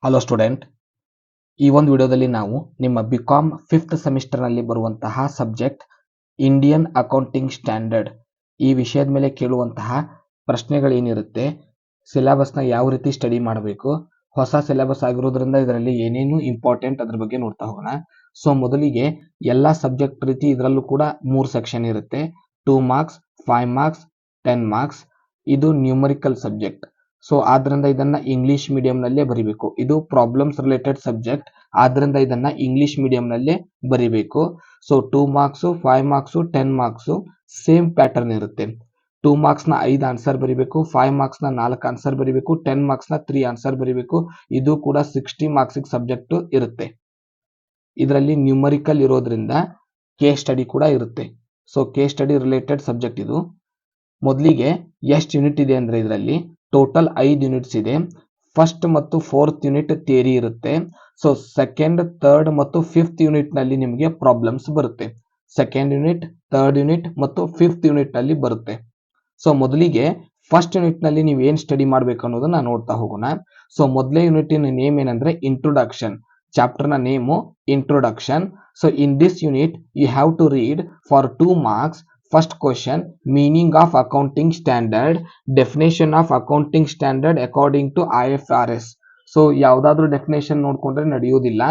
Hello student, ಈ ಒಂದು ವಿಡಿಯೋದಲ್ಲಿ ನಾವು ನಿಮ್ಮ ಬಿಕಾಮ್ 5th ಸೆಮಿಸ್ಟರ್ನಲ್ಲಿ ಬರುವಂತಹ ಸಬ್ಜೆಕ್ಟ್ ಇಂಡಿಯನ್ ಅಕೌಂಟಿಂಗ್ ಸ್ಟ್ಯಾಂಡರ್ಡ್ ಈ ವಿಷಯದ ಮೇಲೆ ಕೇಳುವಂತಹ ಪ್ರಶ್ನೆಗಳೇನಿರುತ್ತೆ, ಸಿಲೆಬಸ್ನ ಯಾವ ರೀತಿ ಸ್ಟಡಿ ಮಾಡಬೇಕು, ಹೊಸ ಸಿಲೆಬಸ್ ಆಗಿರೋದ್ರಿಂದ ಇದರಲ್ಲಿ ಏನೇನು ಇಂಪಾರ್ಟೆಂಟ್ ಅದ್ರ ಬಗ್ಗೆ ನೋಡ್ತಾ ಹೋಗೋಣ. ಸೊ ಮೊದಲಿಗೆ ಎಲ್ಲ ಸಬ್ಜೆಕ್ಟ್ ರೀತಿ ಇದರಲ್ಲೂ ಕೂಡ 3 ಸೆಕ್ಷನ್ ಇರುತ್ತೆ. 2 ಮಾರ್ಕ್ಸ್, 5 ಮಾರ್ಕ್ಸ್, 10 ಮಾರ್ಕ್ಸ್. ಇದು ನ್ಯೂಮರಿಕಲ್ ಸಬ್ಜೆಕ್ಟ್. ಸೊ ಆದ್ರಿಂದ ಇದನ್ನ ಇಂಗ್ಲಿಷ್ ಮೀಡಿಯಂನಲ್ಲೇ ಬರಿಬೇಕು. ಇದು ಪ್ರಾಬ್ಲಮ್ಸ್ ರಿಲೇಟೆಡ್ ಸಬ್ಜೆಕ್ಟ್, ಆದ್ರಿಂದ ಇದನ್ನ ಇಂಗ್ಲಿಷ್ ಮೀಡಿಯಂನಲ್ಲೇ ಬರಿಬೇಕು. So 2 marks, 5 marks, 10 marks same pattern ಇರುತ್ತೆ. 2 ಮಾರ್ಕ್ಸ್ನ 5 ಆನ್ಸರ್ ಬರಿಬೇಕು, 5 ಮಾರ್ಕ್ಸ್ನ 4 ಆನ್ಸರ್ ಬರಿಬೇಕು, 10 ಮಾರ್ಕ್ಸ್ನ 3 ಆನ್ಸರ್ ಬರಿಬೇಕು. ಇದು ಕೂಡ 60 ಮಾರ್ಕ್ಸಿಗೆ ಸಬ್ಜೆಕ್ಟ್ ಇರುತ್ತೆ. ಇದರಲ್ಲಿ ನ್ಯೂಮರಿಕಲ್ ಇರೋದ್ರಿಂದ ಕೇಸ್ ಸ್ಟಡಿ ಕೂಡ ಇರುತ್ತೆ. So case study related subject ಇದು. ಮೊದಲಿಗೆ ಎಷ್ಟು ಯೂನಿಟ್ ಇದೆ ಅಂದ್ರೆ ಇದರಲ್ಲಿ ಟೋಟಲ್ 5 ಯೂನಿಟ್ಸ್ ಇದೆ. ಫಸ್ಟ್ ಮತ್ತು 4th ಯೂನಿಟ್ ಥಿಯರಿ ಇರುತ್ತೆ. ಸೊ ಸೆಕೆಂಡ್, ಥರ್ಡ್ ಮತ್ತು 5th ಯೂನಿಟ್ ನಲ್ಲಿ ನಿಮಗೆ ಪ್ರಾಬ್ಲಮ್ಸ್ ಬರುತ್ತೆ. ಸೆಕೆಂಡ್ ಯೂನಿಟ್, ಥರ್ಡ್ ಯೂನಿಟ್ ಮತ್ತು 5th ಯೂನಿಟ್ ನಲ್ಲಿ ಬರುತ್ತೆ. ಸೊ ಮೊದಲಿಗೆ ಫಸ್ಟ್ ಯೂನಿಟ್ ನಲ್ಲಿ ನೀವು ಏನ್ ಸ್ಟಡಿ ಮಾಡ್ಬೇಕು ಅನ್ನೋದನ್ನ ನೋಡ್ತಾ ಹೋಗೋಣ. ಸೊ ಮೊದಲೇ ಯೂನಿಟಿನ ನೇಮ್ ಏನಂದ್ರೆ ಇಂಟ್ರೊಡಕ್ಷನ್. ಚಾಪ್ಟರ್ನ name introduction. So in this unit you have to read for 2 marks. First question, meaning of accounting standard, definition of accounting standard according to IFRS. So ಯಾವ್ದಾದ್ರು ಡೆಫಿನೇಷನ್ ನೋಡ್ಕೊಂಡ್ರೆ ನಡೆಯೋದಿಲ್ಲ.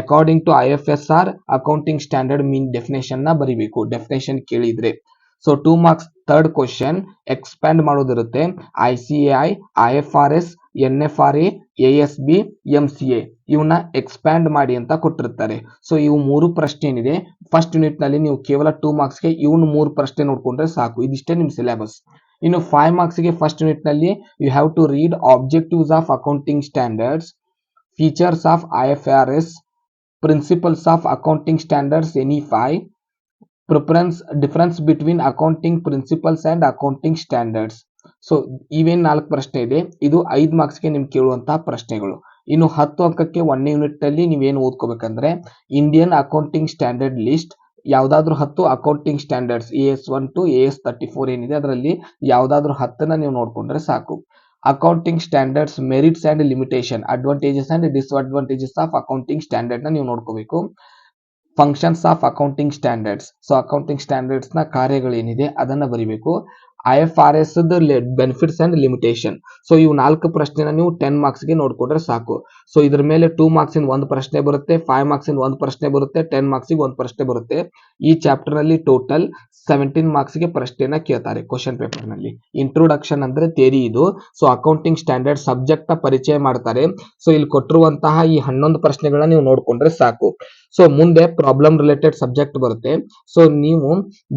According to IFSR accounting standard mean definition ನ ಬರಿಬೇಕು, definition ಕೇಳಿದ್ರೆ. So 2 marks third question expand ಮಾಡೋದಿರುತ್ತೆ. ICAI, IFRS, NFRA, ASB, MCA ಇವನ್ನ expand ಮಾಡಿ ಅಂತ ಕೊಟ್ಟಿರ್ತಾರೆ. ಸೊ ಇವು 3 ಪ್ರಶ್ನೆ ಏನಿದೆ ಫಸ್ಟ್ ಯೂನಿಟ್ ನಲ್ಲಿ ನೀವು ಕೇವಲ 2 ಮಾರ್ಕ್ಸ್ಗೆ ಇವನು 3 ಪ್ರಶ್ನೆ ನೋಡ್ಕೊಂಡ್ರೆ ಸಾಕು. ಇದಿಷ್ಟೇ ನಿಮ್ ಸಿಲೆಬಸ್. ಇನ್ನು 5 ಮಾರ್ಕ್ಸ್ಗೆ ಫಸ್ಟ್ ಯೂನಿಟ್ ನಲ್ಲಿ you have to read objectives of accounting standards, features of IFRS, principles of accounting standards any 5, difference between accounting principles and accounting standards. So ಇವೇನ್ 4 ಪ್ರಶ್ನೆ ಇದೆ, ಇದು 5 ಮಾರ್ಕ್ಸ್ಗೆ ನಿಮ್ಗೆ ಕೇಳುವಂತಹ ಪ್ರಶ್ನೆಗಳು. ಇನ್ನು 10 ಅಂಕಕ್ಕೆ 1ನೇ ಯೂನಿಟ್ ಅಲ್ಲಿ ನೀವೇನು ಓದ್ಕೋಬೇಕಂದ್ರೆ ಇಂಡಿಯನ್ ಅಕೌಂಟಿಂಗ್ ಸ್ಟ್ಯಾಂಡರ್ಡ್ ಲಿಸ್ಟ್. ಯಾವ್ದಾದ್ರು 10 accounting standards AS1 to AS34 ಏನಿದೆ ಅದರಲ್ಲಿ ಯಾವ್ದಾದ್ರು 10ನ ನೀವು ನೋಡ್ಕೊಂಡ್ರೆ ಸಾಕು. Accounting standards merits and limitation, advantages and disadvantages of accounting standard ನ ನೀವು ನೋಡ್ಕೋಬೇಕು. Functions of accounting standards, so accounting standards ನ ಕಾರ್ಯಗಳೇನಿದೆ ಅದನ್ನ ಬರಿಬೇಕು. IFRS benefits and limitation. So ಇವು 4 ಪ್ರಶ್ನೆನ ನೀವು 10 ಮಾರ್ಕ್ಸ್ಗೆ ನೋಡ್ಕೊಂಡ್ರೆ ಸಾಕು. ಸೊ ಇದ್ರ ಮೇಲೆ 2 ಮಾರ್ಕ್ಸಿನ 1 ಪ್ರಶ್ನೆ ಬರುತ್ತೆ, 5 ಮಾರ್ಕ್ಸಿನ 1 ಪ್ರಶ್ನೆ ಬರುತ್ತೆ, 10 ಮಾರ್ಕ್ಸಿಗೆ 1 ಪ್ರಶ್ನೆ ಬರುತ್ತೆ. ಈ ಚಾಪ್ಟರ್ ನಲ್ಲಿ ಟೋಟಲ್ 17 ಮಾರ್ಕ್ಸ್ಗೆ ಪ್ರಶ್ನೆನ ಕೇಳ್ತಾರೆ ಕ್ವಶನ್ ಪೇಪರ್ ನಲ್ಲಿ. ಇಂಟ್ರೊಡಕ್ಷನ್ ಅಂದ್ರೆ ಥಿಯರಿ ಇದು. ಸೊ ಅಕೌಂಟಿಂಗ್ ಸ್ಟ್ಯಾಂಡರ್ಡ್ ಸಬ್ಜೆಕ್ಟ್ ನ ಪರಿಚಯ ಮಾಡ್ತಾರೆ. ಸೊ ಇಲ್ಲಿ ಕೊಟ್ಟಿರುವಂತಹ ಈ 11 ಪ್ರಶ್ನೆಗಳನ್ನ ನೀವು ನೋಡ್ಕೊಂಡ್ರೆ ಸಾಕು. ಸೊ ಮುಂದೆ ಪ್ರಾಬ್ಲಮ್ ರಿಲೇಟೆಡ್ ಸಬ್ಜೆಕ್ಟ್ ಬರುತ್ತೆ. ಸೊ ನೀವು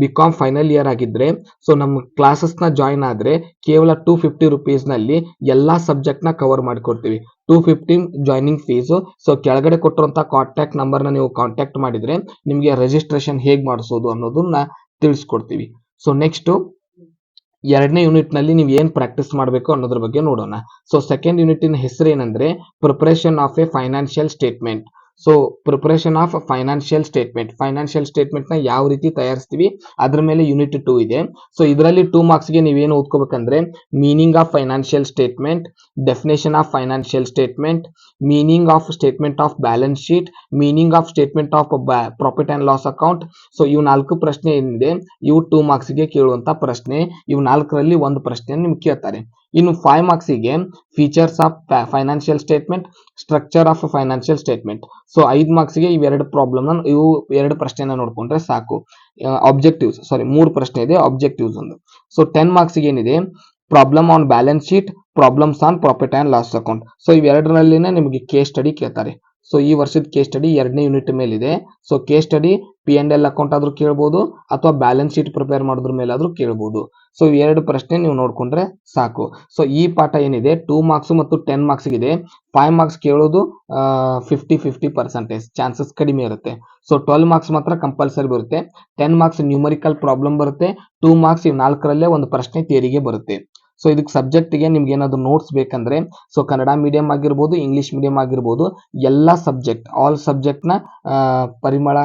ಬಿಕಾಮ್ ಫೈನಲ್ ಇಯರ್ ಆಗಿದ್ರೆ ಸೊ ನಮ್ಮ ಕ್ಲಾಸಸ್ ನ ಜಾಯಿನ್ ಆದ್ರೆ ಕೇವಲ 250 rupees ನಲ್ಲಿ ಎಲ್ಲಾ ಸಬ್ಜೆಕ್ಟ್ ನ ಕವರ್ ಮಾಡಿಕೊಡ್ತೀವಿ. 250 ಜಾಯ್ನಿಂಗ್ ಫೀಸ್. ಸೊ ಕೆಳಗಡೆ ಕೊಟ್ಟಿರುವಂತಹ ಕಾಂಟ್ಯಾಕ್ಟ್ ನಂಬರ್ ನ ನೀವು ಕಾಂಟ್ಯಾಕ್ಟ್ ಮಾಡಿದ್ರೆ ನಿಮಗೆ ರಿಜಿಸ್ಟ್ರೇಷನ್ ಹೇಗ್ ಮಾಡಿಸೋದು ಅನ್ನೋದನ್ನ ತಿಳಿಸ್ಕೊಡ್ತೀವಿ. ಸೊ ನೆಕ್ಸ್ಟ್ 2ನೇ ಯೂನಿಟ್ ನಲ್ಲಿ ನೀವು ಏನ್ ಪ್ರಾಕ್ಟೀಸ್ ಮಾಡಬೇಕು ಅನ್ನೋದ್ರ ಬಗ್ಗೆ ನೋಡೋಣ. ಸೊ ಸೆಕೆಂಡ್ ಯೂನಿಟಿನ ಹೆಸರು ಏನಂದ್ರೆ preparation of A financial statement. So preparation of financial statement, financial statement ನ ಯಾವ ರೀತಿ ತಯಾರಿಸ್ತೀವಿ ಅದ್ರ ಮೇಲೆ ಯೂನಿಟ್ 2 ಇದೆ. ಸೊ ಇದರಲ್ಲಿ 2 ಮಾರ್ಕ್ಸ್ಗೆ ನೀವೇನು ಓದ್ಕೋಬೇಕಂದ್ರೆ meaning of financial statement, definition of financial statement, meaning of statement of balance sheet, meaning of statement of profit and loss account. So ಇವು 4 ಪ್ರಶ್ನೆ ಏನಿದೆ ಇವು 2 ಮಾರ್ಕ್ಸ್ಗೆ ಕೇಳುವಂತ ಪ್ರಶ್ನೆ. ಇವು 4ರಲ್ಲಿ 1 ಪ್ರಶ್ನೆ ನಿಮ್ಗೆ ಕೇಳ್ತಾರೆ. ಇನ್ನು 5 ಮಾರ್ಕ್ಸಿಗೆ features of financial statement, structure of financial statement. So 5 ಮಾರ್ಕ್ಸ್ಗೆ ಇವೆರಡು ಇವು 2 ಪ್ರಶ್ನೆನ ನೋಡ್ಕೊಂಡ್ರೆ ಸಾಕು. ಆಬ್ಜೆಕ್ಟಿವ್ಸ್ 3 ಪ್ರಶ್ನೆ ಇದೆ, ಆಬ್ಜೆಕ್ಟಿವ್ಸ್ ಒಂದು. ಸೊ 10 ಮಾರ್ಕ್ಸ್ಗೆ ಏನಿದೆ problem on balance sheet, problems on profit and loss account. So ಇವೆರಡರಲ್ಲಿನೇ ನಿಮಗೆ ಕೇಸ್ ಸ್ಟಡಿ ಕೇಳ್ತಾರೆ. ಸೊ ಈ ವರ್ಷದ ಕೇಸ್ ಸ್ಟಡಿ 2ನೇ ಯೂನಿಟ್ ಮೇಲಿದೆ. So case study P&L account ಆದ್ರೂ ಕೇಳಬಹುದು ಅಥವಾ ಬ್ಯಾಲೆನ್ಸ್ ಶೀಟ್ ಪ್ರಿಪೇರ್ ಮಾಡೋದ್ರ ಮೇಲಾದ್ರೂ ಕೇಳಬಹುದು. ಸೊ ಈ 2 ಪ್ರಶ್ನೆ ನೀವು ನೋಡ್ಕೊಂಡ್ರೆ ಸಾಕು. ಸೊ ಈ ಪಾಠ ಏನಿದೆ 2 ಮಾರ್ಕ್ಸ್ ಮತ್ತು 10 ಮಾರ್ಕ್ಸ್ ಇದೆ. 5 ಮಾರ್ಕ್ಸ್ ಕೇಳೋದು 50-50% ಚಾನ್ಸಸ್ ಕಡಿಮೆ ಇರುತ್ತೆ. ಸೊ 12 ಮಾರ್ಕ್ಸ್ ಮಾತ್ರ ಕಂಪಲ್ಸರಿ ಬರುತ್ತೆ. 10 ಮಾರ್ಕ್ಸ್ ನ್ಯೂಮರಿಕಲ್ ಪ್ರಾಬ್ಲಮ್ ಬರುತ್ತೆ. 2 ಮಾರ್ಕ್ಸ್ ಇವ್ 4ರಲ್ಲೇ ಒಂದು ಪ್ರಶ್ನೆ ಥಿಯರಿಗೆ ಬರುತ್ತೆ. ಸೊ ಇದಕ್ಕೆ ಸಬ್ಜೆಕ್ಟ್ಗೆ ನಿಮ್ಗೆ ಏನಾದ್ರು ನೋಟ್ಸ್ ಬೇಕಂದ್ರೆ ಸೊ ಕನ್ನಡ ಮೀಡಿಯಂ ಆಗಿರ್ಬೋದು, ಇಂಗ್ಲಿಷ್ ಮೀಡಿಯಂ ಆಗಿರ್ಬೋದು, ಎಲ್ಲ ಸಬ್ಜೆಕ್ಟ್ ಆಲ್ ಸಬ್ಜೆಕ್ಟ್ನ ಪರಿಮಳ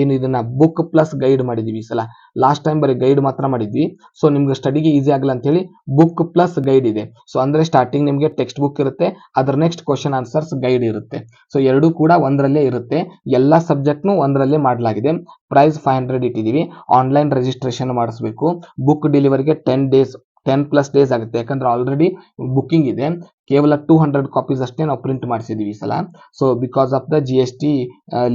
ಏನು ಇದನ್ನ ಬುಕ್ ಪ್ಲಸ್ ಗೈಡ್ ಮಾಡಿದ್ವಿ. ಈ ಸಲ ಲಾಸ್ಟ್ ಟೈಮ್ ಬರೀ ಗೈಡ್ ಮಾತ್ರ ಮಾಡಿದ್ವಿ. ಸೊ ನಿಮ್ಗೆ ಸ್ಟಡಿಗೆ ಈಸಿ ಆಗಲ್ಲ ಅಂತ ಹೇಳಿ ಬುಕ್ ಪ್ಲಸ್ ಗೈಡ್ ಇದೆ. ಸೊ ಅಂದ್ರೆ ಸ್ಟಾರ್ಟಿಂಗ್ ನಿಮಗೆ ಟೆಕ್ಸ್ಟ್ ಬುಕ್ ಇರುತ್ತೆ, ಅದರ ನೆಕ್ಸ್ಟ್ ಕ್ವಶನ್ ಆನ್ಸರ್ಸ್ ಗೈಡ್ ಇರುತ್ತೆ. ಸೊ ಎರಡೂ ಕೂಡ ಒಂದರಲ್ಲೇ ಇರುತ್ತೆ. ಎಲ್ಲ ಸಬ್ಜೆಕ್ಟ್ನು ಒಂದರಲ್ಲೇ ಮಾಡಲಾಗಿದೆ. ಪ್ರೈಸ್ 500 ಇಟ್ಟಿದ್ದೀವಿ. ಆನ್ಲೈನ್ ರಿಜಿಸ್ಟ್ರೇಷನ್ ಮಾಡಿಸ್ಬೇಕು. ಬುಕ್ ಡೆಲಿವರಿಗೆ 10+ ಡೇಸ್ ಆಗುತ್ತೆ, ಯಾಕಂದ್ರೆ ಆಲ್ರೆಡಿ ಬುಕ್ಕಿಂಗ್ ಇದೆ. ಕೇವಲ 200 ಕಾಪೀಸ್ ಅಷ್ಟೇ ನಾವು ಪ್ರಿಂಟ್ ಮಾಡಿಸಿದೀವಿ ಈ ಸಲ. So because of the GST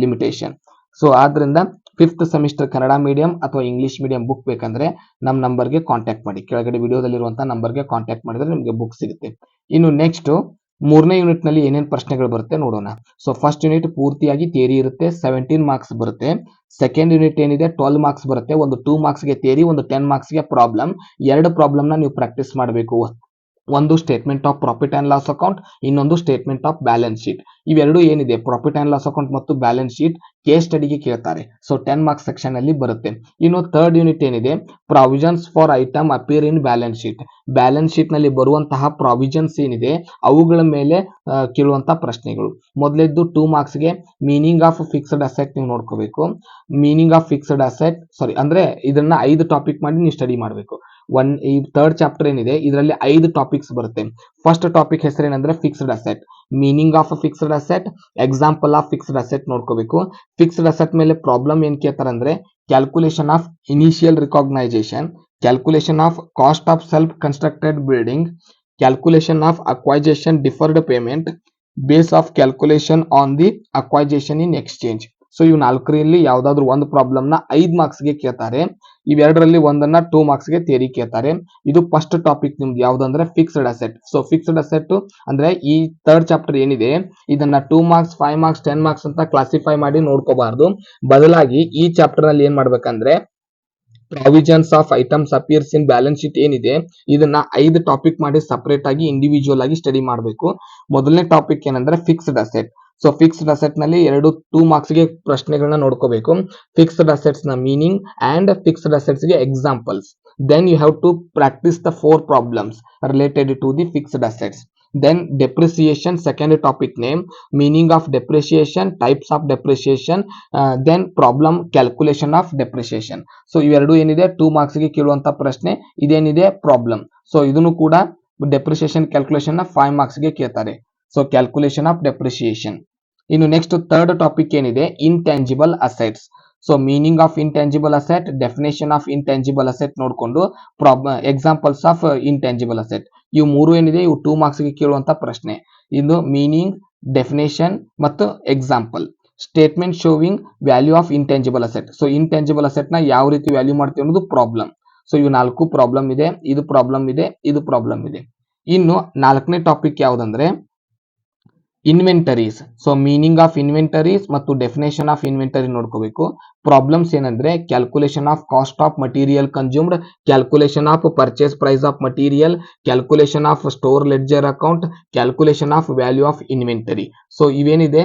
limitation. So ಆದ್ರಿಂದ 5th ಸೆಮಿಸ್ಟರ್ ಕನ್ನಡ ಮೀಡಿಯಂ ಅಥವಾ ಇಂಗ್ಲಿಷ್ ಮೀಡಿಯಂ ಬುಕ್ ಬೇಕಂದ್ರೆ ನಮ್ಮ ನಂಬರ್ಗೆ ಕಾಂಟ್ಯಾಕ್ಟ್ ಮಾಡಿ. ಕೆಳಗಡೆ ವಿಡಿಯೋದಲ್ಲಿರುವಂತಹ ನಂಬರ್ಗೆ ಕಾಂಟ್ಯಾಕ್ಟ್ ಮಾಡಿದ್ರೆ ನಿಮಗೆ ಬುಕ್ ಸಿಗುತ್ತೆ. ಇನ್ನು ನೆಕ್ಸ್ಟ್ 3ನೇ ಯೂನಿಟ್ ನಲ್ಲಿ ಏನೇನು ಪ್ರಶ್ನೆಗಳು ಬರುತ್ತೆ ನೋಡೋಣ. ಸೊ ಫಸ್ಟ್ ಯೂನಿಟ್ ಪೂರ್ತಿಯಾಗಿ ಥಿಯರಿ ಇರುತ್ತೆ, 17 ಮಾರ್ಕ್ಸ್ ಬರುತ್ತೆ. ಸೆಕೆಂಡ್ ಯೂನಿಟ್ ಏನಿದೆ 12 ಮಾರ್ಕ್ಸ್ ಬರುತ್ತೆ. ಒಂದು 2 ಮಾರ್ಕ್ಸ್ಗೆ ಥಿಯರಿ, ಒಂದು 10 ಮಾರ್ಕ್ಸ್ಗೆ ಪ್ರಾಬ್ಲಮ್. ಎರಡು ಪ್ರಾಬ್ಲಮ್ನ ನೀವು ಪ್ರಾಕ್ಟೀಸ್ ಮಾಡಬೇಕು. ಒಂದು statement of profit and loss account, ಇನ್ನೊಂದು ಸ್ಟೇಟ್ಮೆಂಟ್ ಆಫ್ ಬ್ಯಾಲೆನ್ಸ್ ಶೀಟ್. ಇವೆರಡು ಏನಿದೆ ಪ್ರಾಫಿಟ್ ಅಂಡ್ ಲಾಸ್ ಅಕೌಂಟ್ ಮತ್ತು ಬ್ಯಾಲೆನ್ಸ್ ಶೀಟ್ ಕೇಸ್ ಸ್ಟಡಿಗೆ ಕೇಳ್ತಾರೆ. ಸೊ 10 ಮಾರ್ಕ್ಸ್ ಸೆಕ್ಷನ್ ಅಲ್ಲಿ ಬರುತ್ತೆ. ಇನ್ನು ಥರ್ಡ್ ಯೂನಿಟ್ ಏನಿದೆ provisions for item appear in balance sheet. Balance sheet ನಲ್ಲಿ ಬರುವಂತಹ ಪ್ರಾವಿಷನ್ಸ್ ಏನಿದೆ ಅವುಗಳ ಮೇಲೆ ಕೇಳುವಂತಹ ಪ್ರಶ್ನೆಗಳು. ಮೊದಲೆದ್ದು 2 ಮಾರ್ಕ್ಸ್ಗೆ ಮೀನಿಂಗ್ ಆಫ್ ಫಿಕ್ಸ್ಡ್ ಅಸೆಟ್ ನೀವು ನೋಡ್ಕೋಬೇಕು. ಮೀನಿಂಗ್ ಆಫ್ ಫಿಕ್ಸ್ಡ್ ಅಸೆಟ್ ಅಂದ್ರೆ ಇದನ್ನ 5 ಟಾಪಿಕ್ ಮಾಡಿ ನೀವು ಸ್ಟಡಿ ಮಾಡಬೇಕು. ಈ ಥರ್ಡ್ ಚಾಪ್ಟರ್ ಏನಿದೆ ಇದರಲ್ಲಿ 5 ಟಾಪಿಕ್ಸ್ ಬರುತ್ತೆ. ಫಸ್ಟ್ ಟಾಪಿಕ್ ಹೆಸರೇನಂದ್ರೆ fixed asset. Meaning of fixed asset, example of fixed asset ನೋಡ್ಕೋಬೇಕು. ಫಿಕ್ಸ್ಡ್ ಅಸೆಟ್ ಮೇಲೆ ಪ್ರಾಬ್ಲಮ್ ಏನ್ ಕೇಳ್ತಾರಂದ್ರೆ calculation of initial recognition, calculation of cost of self constructed building, calculation of acquisition deferred payment, base of calculation on the acquisition in exchange. So ಇವು 4ರಲ್ಲಿ ಯಾವ್ದಾದ್ರು ಒಂದು problem ನ 5 ಮಾರ್ಕ್ಸ್ಗೆ ಕೇಳ್ತಾರೆ. ಇವೆರಡರಲ್ಲಿ ಒಂದನ್ನ 2 ಮಾರ್ಕ್ಸ್ಗೆ ಥಿಯರಿ ಕೇಳ್ತಾರೆ. ಇದು ಫಸ್ಟ್ ಟಾಪಿಕ್ ನಿಮ್ದು ಯಾವ್ದಂದ್ರೆ fixed asset. So fixed asset ಅಂದ್ರೆ ಈ ಥರ್ಡ್ ಚಾಪ್ಟರ್ ಏನಿದೆ ಇದನ್ನ 2 ಮಾರ್ಕ್ಸ್, 5 ಮಾರ್ಕ್ಸ್, 10 ಮಾರ್ಕ್ಸ್ ಅಂತ ಕ್ಲಾಸಿಫೈ ಮಾಡಿ ನೋಡ್ಕೋಬಾರ್ದು. ಬದಲಾಗಿ ಈ ಚಾಪ್ಟರ್ ನಲ್ಲಿ ಏನ್ ಮಾಡ್ಬೇಕಂದ್ರೆ provisions of items appears in balance sheet ಏನಿದೆ ಇದನ್ನ 5 ಟಾಪಿಕ್ ಮಾಡಿ ಸಪರೇಟ್ ಆಗಿ ಇಂಡಿವಿಜುವಲ್ ಆಗಿ ಸ್ಟಡಿ ಮಾಡಬೇಕು. ಮೊದಲನೇ ಟಾಪಿಕ್ ಏನಂದ್ರೆ fixed asset. So fixed asset ನಲ್ಲಿ 2 ಮಾರ್ಕ್ಸ್ಗೆ ಪ್ರಶ್ನೆಗಳನ್ನ ನೋಡ್ಕೋಬೇಕು. ಫಿಕ್ಸ್ಡ್ ಅಸೆಟ್ಸ್ ನ ಮೀನಿಂಗ್ ಅಂಡ್ ಫಿಕ್ಸ್ಡ್ ಅಸೆಟ್ಸ್ ಗೆ examples. Then you have to practise the 4 problems related to the fixed assets. Then depreciation, second topic name, meaning of depreciation, types of depreciation, then problem calculation of depreciation. So ಇವೆರಡು ಏನಿದೆ 2 ಮಾರ್ಕ್ಸ್ಗೆ ಕೇಳುವಂತ ಪ್ರಶ್ನೆ. ಇದೇನಿದೆ problem. So ಇದನ್ನು ಕೂಡ depreciation calculation ನ 5 ಮಾರ್ಕ್ಸ್ಗೆ ಕೇಳ್ತಾರೆ. So calculation of depreciation. ಇನ್ನು next third topic ಏನಿದೆ intangible assets. So meaning of intangible asset, definition of intangible asset ನೋಡಿಕೊಂಡು ಎಕ್ಸಾಂಪಲ್ಸ್ ಆಫ್ ಇಂಟ್ಯಾಂಜಿಬಲ್ ಅಸೆಟ್. ಇವು 3 ಏನಿದೆ ಇವು 2 ಮಾರ್ಕ್ಸ್ಗೆ ಕೇಳುವಂತ ಪ್ರಶ್ನೆ. ಇದು ಮೀನಿಂಗ್, ಡೆಫಿನೇಷನ್ ಮತ್ತು example. Statement sowing value of intangible asset. So intangible asset ನ ಯಾವ ರೀತಿ ವ್ಯಾಲ್ಯೂ ಮಾಡ್ತೀವಿ ಅನ್ನೋದು ಪ್ರಾಬ್ಲಮ್. ಸೊ ಇವು 4 ಪ್ರಾಬ್ಲಮ್ ಇದೆ, ಇದು ಪ್ರಾಬ್ಲಮ್ ಇದೆ, ಇದು ಪ್ರಾಬ್ಲಮ್ ಇದೆ. ಇನ್ನು 4ನೇ ಟಾಪಿಕ್ ಯಾವ್ದಂದ್ರೆ inventories. So meaning of inventories ಮತ್ತು ಡೆಫಿನೇಷನ್ ಆಫ್ ಇನ್ವೆಂಟರಿ ನೋಡ್ಕೋಬೇಕು. ಪ್ರಾಬ್ಲಮ್ಸ್ ಏನಂದ್ರೆ calculation of cost of material consumed, calculation of purchase price of material, calculation of store ledger account, calculation of value of inventory. So ಇವೇನಿದೆ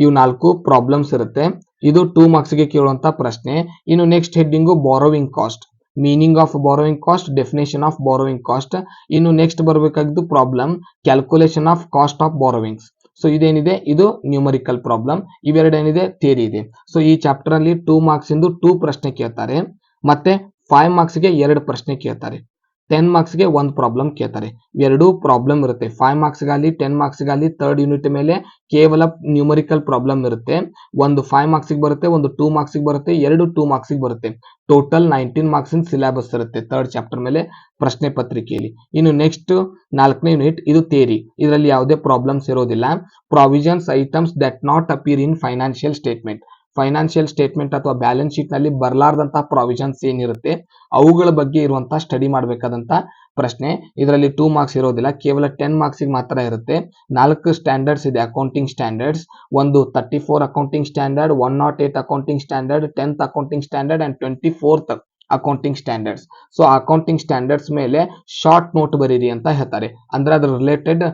ಇವು 4 problems ಇರುತ್ತೆ. ಇದು 2 ಮಾರ್ಕ್ಸ್ಗೆ ಕೇಳುವಂತ ಪ್ರಶ್ನೆ. ಇನ್ನು next heading borrowing cost. Meaning of borrowing cost, definition of borrowing cost. ಇನ್ನು next ಬರಬೇಕಾಗಿದ್ದು problem calculation of cost of borrowings. So ಇದೇನಿದೆ ಇದು ನ್ಯೂಮರಿಕಲ್ ಪ್ರಾಬ್ಲಮ್. ಇವೆರಡೇನಿದೆ ಥಿಯರಿ ಇದೆ. ಸೊ ಈ ಚಾಪ್ಟರ್ ಅಲ್ಲಿ 2 ಮಾರ್ಕ್ಸ್ ಇಂದು 2 ಪ್ರಶ್ನೆ ಕೇಳ್ತಾರೆ, ಮತ್ತೆ 5 ಮಾರ್ಕ್ಸ್ಗೆ 2 ಪ್ರಶ್ನೆ ಕೇಳ್ತಾರೆ, 10 ಮಾರ್ಕ್ಸ್ಗೆ 1 ಪ್ರಾಬ್ಲಮ್ ಕೇಳ್ತಾರೆ. ಎರಡು ಪ್ರಾಬ್ಲಮ್ ಇರುತ್ತೆ. 5 ಮಾರ್ಕ್ಸ್ಗಾಲಿ 10 ಮಾರ್ಕ್ಸ್ಗಾಲಿ ಥರ್ಡ್ ಯೂನಿಟ್ ಮೇಲೆ ಕೇವಲ ನ್ಯೂಮರಿಕಲ್ ಪ್ರಾಬ್ಲಮ್ ಇರುತ್ತೆ. ಒಂದು 5 ಮಾರ್ಕ್ಸ್ಗೆ ಬರುತ್ತೆ, ಒಂದು 2 ಮಾರ್ಕ್ಸ್ಗೆ ಬರುತ್ತೆ, ಎರಡು 2 ಮಾರ್ಕ್ಸ್ಗೆ ಬರುತ್ತೆ. ಟೋಟಲ್ 19 ಮಾರ್ಕ್ಸ್ ಸಿಲೆಬಸ್ ಇರುತ್ತೆ ಥರ್ಡ್ ಚಾಪ್ಟರ್ ಮೇಲೆ ಪ್ರಶ್ನೆ ಪತ್ರಿಕೆಯಲ್ಲಿ. ಇನ್ನು ನೆಕ್ಸ್ಟ್ 4ನೇ ಯೂನಿಟ್ ಇದು ಥಿಯರಿ. ಇದರಲ್ಲಿ ಯಾವುದೇ ಪ್ರಾಬ್ಲಮ್ಸ್ ಇರೋದಿಲ್ಲ. Provisions items that not appear in financial statement. Financial statement ಅಥವಾ ಬ್ಯಾಲೆನ್ಸ್ ಶೀಟ್ ನಲ್ಲಿ ಬರಲಾರದಂತಹ ಪ್ರಾವಿಷನ್ಸ್ ಏನಿರುತ್ತೆ ಅವುಗಳ ಬಗ್ಗೆ ಇರುವಂತಹ ಸ್ಟಡಿ ಮಾಡಬೇಕಾದಂತ ಪ್ರಶ್ನೆ. ಇದರಲ್ಲಿ 2 ಮಾರ್ಕ್ಸ್ ಇರೋದಿಲ್ಲ, ಕೇವಲ 10 ಮಾರ್ಕ್ಸ್ ಮಾತ್ರ ಇರುತ್ತೆ. 4 ಸ್ಟ್ಯಾಂಡರ್ಡ್ಸ್ ಇದೆ ಅಕೌಂಟಿಂಗ್ ಸ್ಟ್ಯಾಂಡರ್ಡ್ಸ್. ಒಂದು 34 accounting standard, 108 accounting standard, 10th accounting standard and 24th accounting standards. So accounting standards ಮೇಲೆ ಶಾರ್ಟ್ ನೋಟ್ ಬರೀರಿ ಅಂತ ಹೇಳ್ತಾರೆ. ಅಂದ್ರೆ ಅದ್ರ ರಿಲೇಟೆಡ್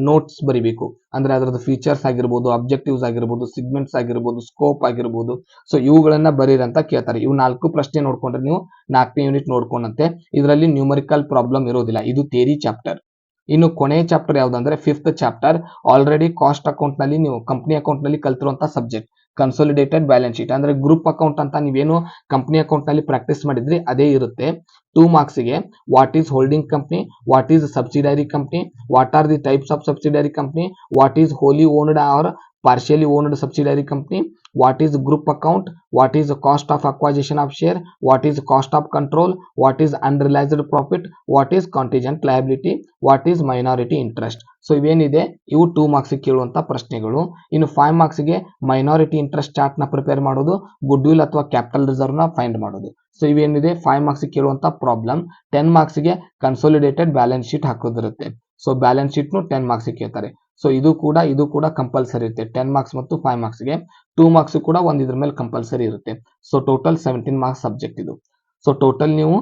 ನೋಟ್ಸ್ ಬರಿಬೇಕು. ಅಂದ್ರೆ ಅದರದ್ದು ಫೀಚರ್ಸ್ ಆಗಿರ್ಬೋದು, ಅಬ್ಜೆಕ್ಟಿವ್ಸ್ ಆಗಿರ್ಬೋದು, ಸಿಗ್ಮೆಂಟ್ಸ್ ಆಗಿರ್ಬೋದು, ಸ್ಕೋಪ್ ಆಗಿರ್ಬೋದು. ಸೊ ಇವುಗಳನ್ನ ಬರೀರಿ ಅಂತ ಕೇಳ್ತಾರೆ. ಇವು 4 ಪ್ರಶ್ನೆ ನೋಡ್ಕೊಂಡ್ರೆ ನೀವು 4ನೇ ಯೂನಿಟ್ ನೋಡ್ಕೊಂಡಂತೆ ಇದರಲ್ಲಿ ನ್ಯೂಮರಿಕಲ್ ಪ್ರಾಬ್ಲಮ್ ಇರೋದಿಲ್ಲ. ಇದು ಥಿಯರಿ ಚಾಪ್ಟರ್. ಇನ್ನು ಕೊನೆಯ ಚಾಪ್ಟರ್ ಯಾವ್ದಂದ್ರೆ 5th chapter. Already cost account ನಲ್ಲಿ ನೀವು ಕಂಪನಿ ಅಕೌಂಟ್ ನಲ್ಲಿ ಕಲ್ತಿರುವಂತಹ ಸಬ್ಜೆಕ್ಟ್ ಕನ್ಸೋಲಿಡೇಟೆಡ್ ಬ್ಯಾಲೆನ್ಸ್ ಶೀಟ್. ಅಂದ್ರೆ ಗ್ರೂಪ್ ಅಕೌಂಟ್ ಅಂತ ನೀವೇನು ಕಂಪನಿ ಅಕೌಂಟ್ ನಲ್ಲಿ ಪ್ರಾಕ್ಟೀಸ್ ಮಾಡಿದ್ರಿ ಅದೇ ಇರುತ್ತೆ. 2 ಮಾರ್ಕ್ಸ್ ಗೆ what is holding company, what is subsidiary company, what are the types of subsidiary company, what is wholly owned or partially owned subsidiary company, what is group account, what is the cost of acquisition of share, what is cost of control, what is unrealized profit, what is contingent liability, what is minority interest. So ಇವೇನಿದೆ ಇವು 2 marks ಕೇಳುವಂತ ಪ್ರಶ್ನೆಗಳು. ಇನ್ನು 5 marks ಗೆ minority interest chart ನ prepare ಮಾಡೋದು, goodwill ಅಥವಾ capital reserve ನ ಫೈಂಡ್ ಮಾಡೋದು. ಸೊ ಇವೇನಿದೆ 5 ಮಾರ್ಕ್ಸ್ ಕೇಳುವಂತ ಪ್ರಾಬ್ಲಮ್. 10 ಮಾರ್ಕ್ಸ್ ಗೆ ಕನ್ಸೋಲಿಡೇಟೆಡ್ ಬ್ಯಾಲೆನ್ಸ್ ಶೀಟ್ ಹಾಕೋದಿರುತ್ತೆ. ಸೊ ಬ್ಯಾಲೆನ್ಸ್ ಶೀಟ್ ನು 10 ಮಾರ್ಕ್ಸ್ ಕೇಳ್ತಾರೆ. ಸೊ ಇದು ಕೂಡ ಕಂಪಲ್ಸರಿ ಇರುತ್ತೆ 10 ಮಾರ್ಕ್ಸ್ ಮತ್ತು 5 ಮಾರ್ಕ್ಸ್ ಗೆ. 2 ಮಾರ್ಕ್ಸ್ ಕೂಡ ಒಂದು ಇದ್ರ ಮೇಲೆ ಕಂಪಲ್ಸರಿ ಇರುತ್ತೆ. ಸೊ ಟೋಟಲ್ 17 ಮಾರ್ಕ್ಸ್ ಸಬ್ಜೆಕ್ಟ್ ಇದು. ಸೊ ಟೋಟಲ್ ನೀವು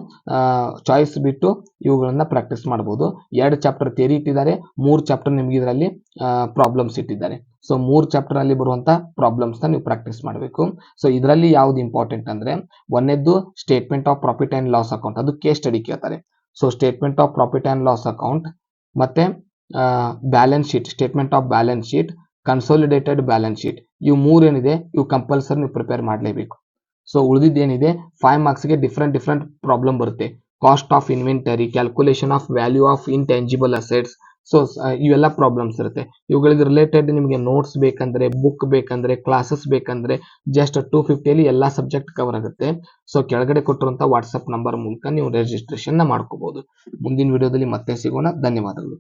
ಚಾಯ್ಸ್ ಬಿಟ್ಟು ಇವುಗಳನ್ನ ಪ್ರಾಕ್ಟೀಸ್ ಮಾಡಬಹುದು. 2 ಚಾಪ್ಟರ್ ಥಿಯರಿ ಇಟ್ಟಿದ್ದಾರೆ, 3 ಚಾಪ್ಟರ್ ನಿಮ್ಗೆ ಇದರಲ್ಲಿ ಪ್ರಾಬ್ಲಮ್ಸ್ ಇಟ್ಟಿದ್ದಾರೆ. ಸೊ 3 ಚಾಪ್ಟರ್ ಅಲ್ಲಿ ಬರುವಂತ ಪ್ರಾಬ್ಲಮ್ಸ್ ನ ನೀವು ಪ್ರಾಕ್ಟೀಸ್ ಮಾಡಬೇಕು. ಸೊ ಇದರಲ್ಲಿ ಯಾವ್ದು ಇಂಪಾರ್ಟೆಂಟ್ ಅಂದ್ರೆ ಒಂದೇದ್ದು statement of profit and loss account, ಅದು ಕೇಸ್ ಸ್ಟಡಿ ಕೇಳ್ತಾರೆ. So statement of profit and loss account ಮತ್ತೆ balance sheet, statement of balance sheet, consolidated balance sheet, ಇವು 3 ಏನಿದೆ ಇವು ಕಂಪಲ್ಸರಿ ನೀವು ಪ್ರಿಪೇರ್ ಮಾಡಲೇಬೇಕು. ಸೊ ಉಳಿದಿದ್ದೇನಿದೆ 5 ಮಾರ್ಕ್ಸ್ ಗೆ ಡಿಫ್ರೆಂಟ್ ಪ್ರಾಬ್ಲಮ್ ಬರುತ್ತೆ. Cost of inventory, calculation of value of intangible assets. So ಇವೆಲ್ಲ ಪ್ರಾಬ್ಲಮ್ಸ್ ಇರುತ್ತೆ. ಇವುಗಳಿಗೆ ರಿಲೇಟೆಡ್ ನಿಮಗೆ ನೋಟ್ಸ್ ಬೇಕಂದ್ರೆ, ಬುಕ್ ಬೇಕಂದ್ರೆ, ಕ್ಲಾಸಸ್ ಬೇಕಂದ್ರೆ ಜಸ್ಟ್ 250 ಅಲ್ಲಿ ಎಲ್ಲಾ ಸಬ್ಜೆಕ್ಟ್ ಕವರ್ ಆಗುತ್ತೆ. ಸೊ ಕೆಳಗಡೆ ಕೊಟ್ಟಿರುವಂತಹ ವಾಟ್ಸ್ಆಪ್ ನಂಬರ್ ಮೂಲಕ ನೀವು ರಿಜಿಸ್ಟ್ರೇಷನ್ ಮಾಡ್ಕೋಬಹುದು. ಮುಂದಿನ ವಿಡಿಯೋದಲ್ಲಿ ಮತ್ತೆ ಸಿಗೋಣ. ಧನ್ಯವಾದಗಳು.